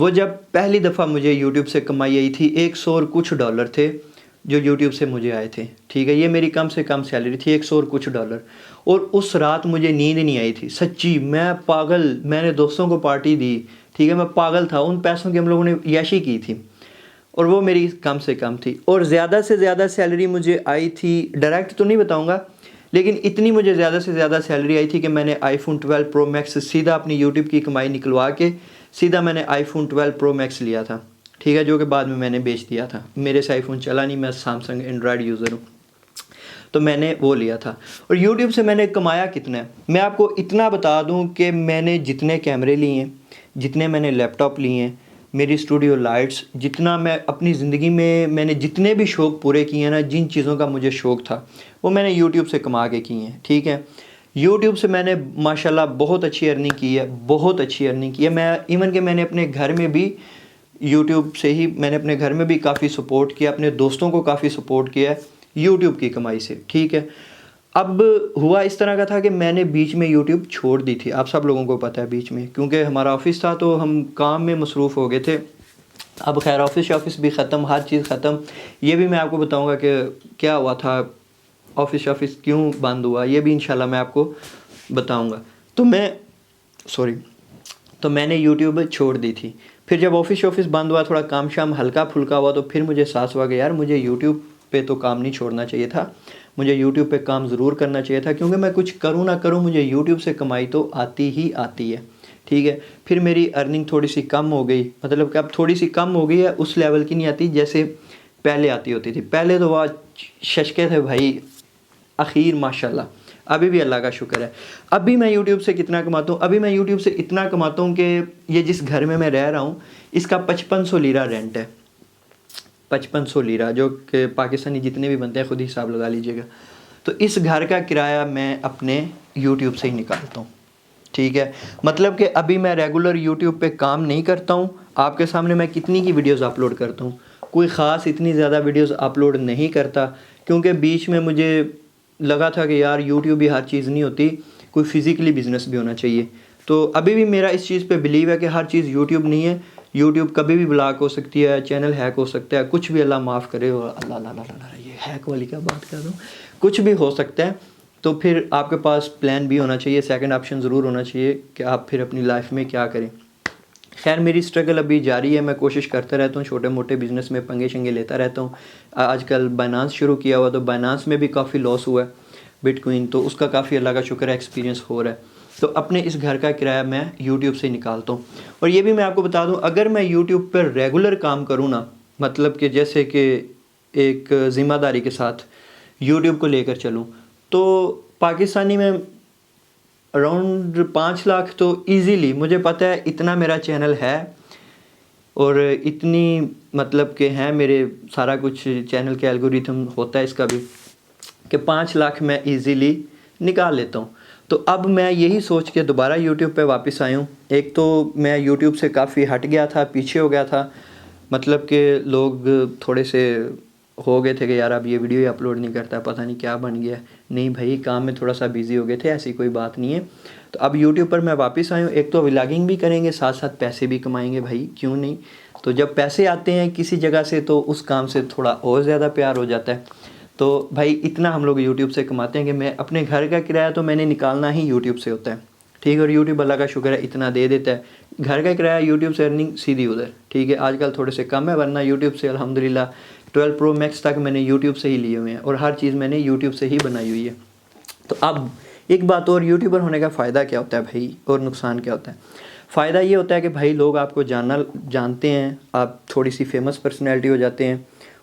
وہ جب پہلی دفعہ مجھے یوٹیوب سے کمائی آئی تھی $100 اور کچھ تھے جو یوٹیوب سے مجھے آئے تھے، ٹھیک ہے، یہ میری کم سے کم سیلری تھی $100 اور کچھ، اور اس رات مجھے نیند نہیں آئی تھی سچی، میں پاگل، میں نے دوستوں کو پارٹی دی، ٹھیک ہے، میں پاگل تھا، ان پیسوں کی ہم لوگوں نے عیاشی کی تھی، اور وہ میری کم سے کم تھی، اور زیادہ سے زیادہ سیلری مجھے آئی تھی، ڈائریکٹ تو نہیں بتاؤں گا، لیکن اتنی مجھے زیادہ سے زیادہ سیلری آئی تھی کہ میں نے iPhone 12 Pro Max سیدھا اپنی یوٹیوب کی کمائی نکلوا کے سیدھا میں نے iPhone 12 Pro Max لیا تھا، ٹھیک ہے، جو کہ بعد میں نے بیچ دیا تھا، میرے سے iPhone چلا نہیں، میں سیمسنگ اینڈرائڈ یوزر ہوں، تو میں نے وہ لیا تھا۔ اور یوٹیوب سے میں نے کمایا کتنا ہے، میں آپ کو اتنا بتا دوں کہ میں نے جتنے کیمرے لیے ہیں، جتنے میں نے لیپ ٹاپ لیے ہیں، میری اسٹوڈیو لائٹس، جتنا میں اپنی زندگی میں نے جتنے بھی شوق پورے کیے ہیں نا، جن چیزوں کا مجھے شوق تھا وہ میں نے یوٹیوب سے کما کے کیے ہیں، ٹھیک ہے۔ یوٹیوب سے میں نے ماشاءاللہ بہت اچھی ارننگ کی ہے، بہت اچھی ارننگ کی ہے، میں ایون کہ میں نے اپنے گھر میں بھی یوٹیوب سے ہی، میں نے اپنے گھر میں بھی کافی سپورٹ کیا، اپنے دوستوں کو کافی سپورٹ کیا ہے یوٹیوب کی کمائی سے، ٹھیک ہے۔ اب ہوا اس طرح کا تھا کہ میں نے بیچ میں یوٹیوب چھوڑ دی تھی، آپ سب لوگوں کو پتہ ہے، بیچ میں کیونکہ ہمارا آفس تھا تو ہم کام میں مصروف ہو گئے تھے۔ اب خیر آفس بھی ختم، ہر چیز ختم، یہ بھی میں آپ کو بتاؤں گا کہ کیا ہوا تھا، آفس کیوں بند ہوا، یہ بھی انشاءاللہ میں آپ کو بتاؤں گا۔ تو میں نے یوٹیوب چھوڑ دی تھی، پھر جب آفس بند ہوا، تھوڑا کام شام ہلکا پھلکا ہوا، تو پھر مجھے احساس ہوا کہ یار مجھے یوٹیوب پہ تو کام نہیں چھوڑنا چاہیے تھا، مجھے یوٹیوب پہ کام ضرور کرنا چاہیے تھا، کیونکہ میں کچھ کروں نہ کروں مجھے یوٹیوب سے کمائی تو آتی ہی آتی ہے، ٹھیک ہے۔ پھر میری ارننگ تھوڑی سی کم ہو گئی، مطلب کہ اب تھوڑی سی کم ہو گئی ہے، اس لیول کی نہیں آتی جیسے پہلے آتی ہوتی تھی، پہلے تو وہ ششکے تھے بھائی، اخیر ماشاءاللہ ابھی بھی اللہ کا شکر ہے۔ ابھی میں یوٹیوب سے کتنا کماتا ہوں، ابھی میں یوٹیوب سے اتنا کماتا ہوں کہ یہ جس گھر میں رہ رہا ہوں اس کا 5500 لیرہ رینٹ ہے، 5500 لیرہ، جو کہ پاکستانی جتنے بھی بنتے ہیں خود ہی حساب لگا لیجئے گا، تو اس گھر کا کرایہ میں اپنے یوٹیوب سے ہی نکالتا ہوں، ٹھیک ہے۔ مطلب کہ ابھی میں ریگولر یوٹیوب پہ کام نہیں کرتا ہوں، آپ کے سامنے میں کتنی کی ویڈیوز اپلوڈ کرتا ہوں، کوئی خاص اتنی زیادہ ویڈیوز اپلوڈ نہیں کرتا، کیونکہ بیچ میں مجھے لگا تھا کہ یار یوٹیوب ہی ہر چیز نہیں ہوتی، کوئی فزیکلی بزنس بھی ہونا چاہیے، تو ابھی بھی میرا اس چیز پہ بلیو ہے کہ ہر چیز یوٹیوب نہیں ہے، یوٹیوب کبھی بھی بلاک ہو سکتی ہے، چینل ہیک ہو سکتا ہے، کچھ بھی، اللہ معاف کرے، اللہ اللہ اللہ، یہ ہیک والی کیا بات کر دوں، کچھ بھی ہو سکتا ہے، تو پھر آپ کے پاس پلان بھی ہونا چاہیے، سیکنڈ آپشن ضرور ہونا چاہیے کہ آپ پھر اپنی لائف میں کیا کریں۔ خیر میری سٹرگل ابھی جاری ہے، میں کوشش کرتا رہتا ہوں، چھوٹے موٹے بزنس میں پنگے شنگے لیتا رہتا ہوں۔ آج کل بائنانس شروع کیا ہوا، تو بائنانس میں بھی کافی لاس ہوا ہے بٹ کوئن، تو اس کا کافی اللہ کا شکر ہے ایکسپیرینس ہو رہا ہے، تو اپنے اس گھر کا کرایہ میں یوٹیوب سے نکالتا ہوں۔ اور یہ بھی میں آپ کو بتا دوں، اگر میں یوٹیوب پر ریگولر کام کروں نا، مطلب کہ جیسے کہ ایک ذمہ داری کے ساتھ یوٹیوب کو لے کر چلوں، تو پاکستانی میں اراؤنڈ 5 لاکھ تو ایزیلی، مجھے پتہ ہے اتنا میرا چینل ہے، اور اتنی مطلب کہ ہیں میرے سارا کچھ، چینل کے الگوریتھم ہوتا ہے اس کا بھی، کہ 5 لاکھ میں ایزیلی نکال لیتا ہوں۔ تو اب میں یہی سوچ کے دوبارہ یوٹیوب پہ واپس آیا ہوں۔ ایک تو میں یوٹیوب سے کافی ہٹ گیا تھا، پیچھے ہو گیا تھا، مطلب کہ لوگ تھوڑے سے ہو گئے تھے کہ یار اب یہ ویڈیو ہی اپلوڈ نہیں کرتا، پتہ نہیں کیا بن گیا ہے، نہیں بھائی کام میں تھوڑا سا بیزی ہو گئے تھے، ایسی کوئی بات نہیں ہے۔ تو اب یوٹیوب پر میں واپس آیا ہوں، ایک تو ولاگنگ بھی کریں گے، ساتھ ساتھ پیسے بھی کمائیں گے بھائی، کیوں نہیں۔ تو جب پیسے آتے ہیں کسی جگہ سے تو اس کام سے تھوڑا اور زیادہ پیار ہو جاتا ہے۔ تو بھائی اتنا ہم لوگ یوٹیوب سے کماتے ہیں کہ میں اپنے گھر کا کرایہ تو میں نے نکالنا ہی یوٹیوب سے ہوتا ہے، ٹھیک ہے، اور یوٹیوب اللہ کا شکر ہے اتنا دے دیتا ہے، گھر کا کرایہ یوٹیوب سے ارننگ سیدھی ادھر، ٹھیک ہے۔ آج کل تھوڑے سے کم ہے، ورنہ یوٹیوب سے الحمدللہ 12 Pro Max تک میں نے یوٹیوب سے ہی لیے ہوئے ہیں، اور ہر چیز میں نے یوٹیوب سے ہی بنائی ہوئی ہے۔ تو اب ایک بات اور، یوٹیوبر ہونے کا فائدہ کیا ہوتا ہے بھائی، اور نقصان کیا ہوتا ہے؟ فائدہ یہ ہوتا ہے کہ بھائی لوگ آپ کو جانتے ہیں، آپ تھوڑی سی فیمس پرسنالٹی ہو جاتے ہیں،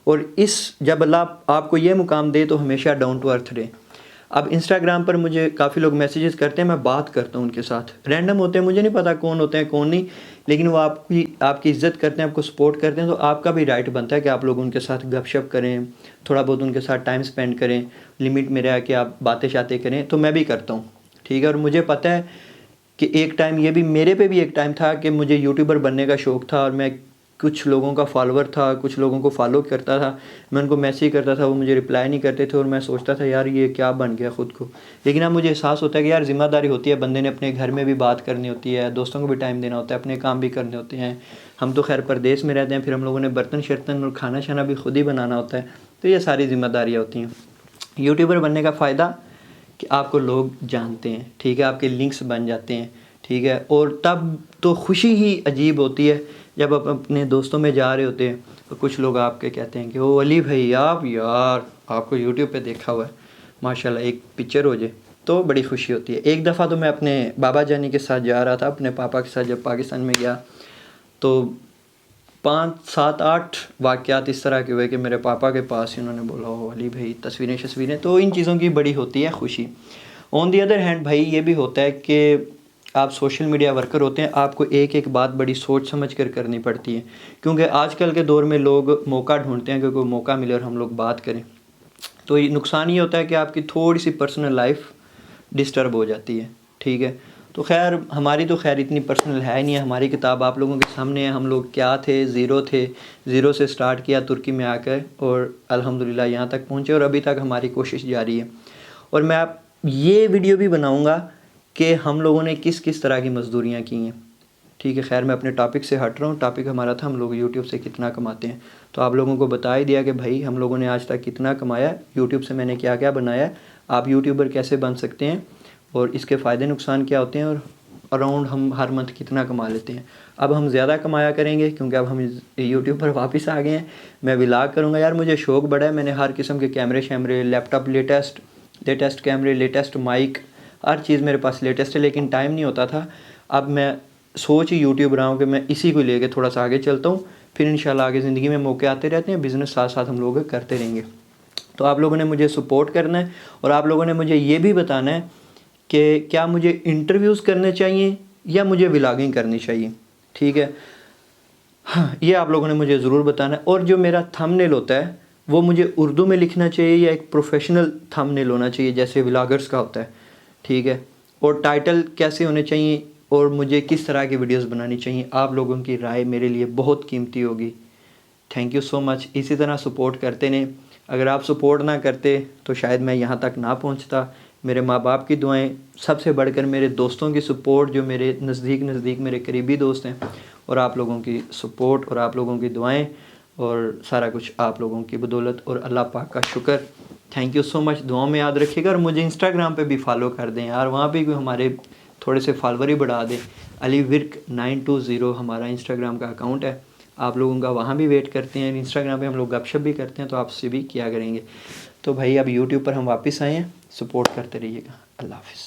اور جب اللہ آپ کو یہ مقام دے تو ہمیشہ ڈاؤن ٹو ارتھ رہے۔ اب انسٹاگرام پر مجھے کافی لوگ میسیجز کرتے ہیں، میں بات کرتا ہوں ان کے ساتھ، رینڈم ہوتے ہیں، مجھے نہیں پتا کون ہوتے ہیں کون نہیں، لیکن وہ آپ کی عزت کرتے ہیں، آپ کو سپورٹ کرتے ہیں، تو آپ کا بھی رائٹ بنتا ہے کہ آپ لوگ ان کے ساتھ گپ شپ کریں، تھوڑا بہت ان کے ساتھ ٹائم سپینڈ کریں، لمٹ میں رہ کے آپ باتیں شاتیں کریں، تو میں بھی کرتا ہوں، ٹھیک ہے۔ اور مجھے پتہ ہے کہ ایک ٹائم، یہ بھی میرے پہ بھی ایک ٹائم تھا کہ مجھے یوٹیوبر بننے کا شوق تھا، اور میں کچھ لوگوں کا فالوور تھا، کچھ لوگوں کو فالو کرتا تھا، میں ان کو میسیج کرتا تھا، وہ مجھے رپلائی نہیں کرتے تھے، اور میں سوچتا تھا یار یہ کیا بن گیا خود کو. لیکن اب مجھے احساس ہوتا ہے کہ یار ذمہ داری ہوتی ہے، بندے نے اپنے گھر میں بھی بات کرنی ہوتی ہے، دوستوں کو بھی ٹائم دینا ہوتا ہے، اپنے کام بھی کرنے ہوتے ہیں. ہم تو خیر پردیس میں رہتے ہیں، پھر ہم لوگوں نے برتن شرتن اور کھانا شانا بھی خود ہی بنانا ہوتا ہے. تو یہ ساری ذمہ داریاں ہوتی ہیں. یوٹیوبر بننے کا فائدہ کہ آپ کو لوگ جانتے ہیں، ٹھیک ہے، آپ کے لنکس بن جاتے ہیں، ٹھیک ہے. اور تب تو خوشی ہی عجیب ہوتی ہے جب آپ اپنے دوستوں میں جا رہے ہوتے ہیں تو کچھ لوگ آپ کے کہتے ہیں کہ او علی بھائی آپ یار آپ کو یوٹیوب پہ دیکھا ہوا ہے، ماشاء اللہ ایک پکچر ہو جائے تو بڑی خوشی ہوتی ہے. ایک دفعہ تو میں اپنے بابا جانی کے ساتھ جا رہا تھا، اپنے پاپا کے ساتھ جب پاکستان میں گیا تو 5 7 8 واقعات اس طرح کے ہوئے کہ میرے پاپا کے پاس ہی انہوں نے بولا او علی بھائی تصویریں، تو ان چیزوں کی بڑی ہوتی ہے خوشی. آن دی ادر ہینڈ بھائی یہ بھی ہوتا ہے کہ آپ سوشل میڈیا ورکر ہوتے ہیں، آپ کو ایک ایک بات بڑی سوچ سمجھ کر کرنی پڑتی ہے، کیونکہ آج کل کے دور میں لوگ موقع ڈھونڈتے ہیں کہ کوئی موقع ملے اور ہم لوگ بات کریں. تو یہ نقصان یہ ہوتا ہے کہ آپ کی تھوڑی سی پرسنل لائف ڈسٹرب ہو جاتی ہے، ٹھیک ہے. تو خیر ہماری تو خیر اتنی پرسنل ہے نہیں ہے، ہماری کتاب آپ لوگوں کے سامنے ہے. ہم لوگ کیا تھے، زیرو سے سٹارٹ کیا ترکی میں آ کر، اور الحمدللہ یہاں تک پہنچے، اور ابھی تک ہماری کوشش جاری ہے. اور میں آپ یہ ویڈیو بھی بناؤں گا کہ ہم لوگوں نے کس کس طرح کی مزدوریاں کی ہیں، ٹھیک ہے. خیر میں اپنے ٹاپک سے ہٹ رہا ہوں. ٹاپک ہمارا تھا ہم لوگ یوٹیوب سے کتنا کماتے ہیں. تو آپ لوگوں کو بتا ہی دیا کہ بھائی ہم لوگوں نے آج تک کتنا کمایا ہے، یوٹیوب سے میں نے کیا کیا بنایا ہے، آپ یوٹیوبر کیسے بن سکتے ہیں، اور اس کے فائدے نقصان کیا ہوتے ہیں، اور اراؤنڈ ہم ہر منتھ کتنا کما لیتے ہیں. اب ہم زیادہ کمایا کریں گے کیونکہ اب ہم یوٹیوب پر واپس آ گئے ہیں. میں ولاگ کروں گا. یار مجھے شوق بڑا ہے، میں نے ہر قسم کے کیمرے شیمرے، لیپ ٹاپ لیٹسٹ کیمرے، لیٹسٹ مائک، ہر چیز میرے پاس لیٹسٹ ہے، لیکن ٹائم نہیں ہوتا تھا. اب میں سوچ ہی یوٹیوب رہا ہوں کہ میں اسی کو لے کے تھوڑا سا آگے چلتا ہوں، پھر انشاءاللہ آگے زندگی میں موقع آتے رہتے ہیں، بزنس ساتھ ساتھ ہم لوگ کرتے رہیں گے. تو آپ لوگوں نے مجھے سپورٹ کرنا ہے، اور آپ لوگوں نے مجھے یہ بھی بتانا ہے کہ کیا مجھے انٹرویوز کرنے چاہیے یا مجھے ولاگنگ کرنی چاہیے، ٹھیک ہے. ہاں یہ آپ لوگوں نے مجھے ضرور بتانا ہے. اور جو میرا تھم نیل ہوتا ہے وہ مجھے اردو میں لکھنا چاہیے یا ایک پروفیشنل تھم نیل ہونا چاہیے جیسے ولاگرز کا ہوتا ہے، ٹھیک ہے. اور ٹائٹل کیسے ہونے چاہیے، اور مجھے کس طرح کی ویڈیوز بنانی چاہیے. آپ لوگوں کی رائے میرے لیے بہت قیمتی ہوگی. تھینک یو سو مچ. اسی طرح سپورٹ کرتے رہیں. اگر آپ سپورٹ نہ کرتے تو شاید میں یہاں تک نہ پہنچتا. میرے ماں باپ کی دعائیں، سب سے بڑھ کر میرے دوستوں کی سپورٹ جو میرے نزدیک میرے قریبی دوست ہیں، اور آپ لوگوں کی سپورٹ اور آپ لوگوں کی دعائیں، اور سارا کچھ آپ لوگوں کی بدولت، اور اللہ پاک کا شکر. تھینک یو سو مچ. دعاؤں میں یاد رکھیے گا، اور مجھے انسٹاگرام پہ بھی فالو کر دیں یار، وہاں پہ بھی ہمارے تھوڑے سے فالوور ہی بڑھا دیں. علی ورک 920 ہمارا انسٹاگرام کا اکاؤنٹ ہے. آپ لوگوں کا وہاں بھی ویٹ کرتے ہیں. انسٹاگرام پہ ہم لوگ گپ شپ بھی کرتے ہیں، تو آپ سے بھی کیا کریں گے. تو بھائی اب یوٹیوب پر ہم واپس آئے ہیں، سپورٹ کرتے رہیے گا. اللہ حافظ.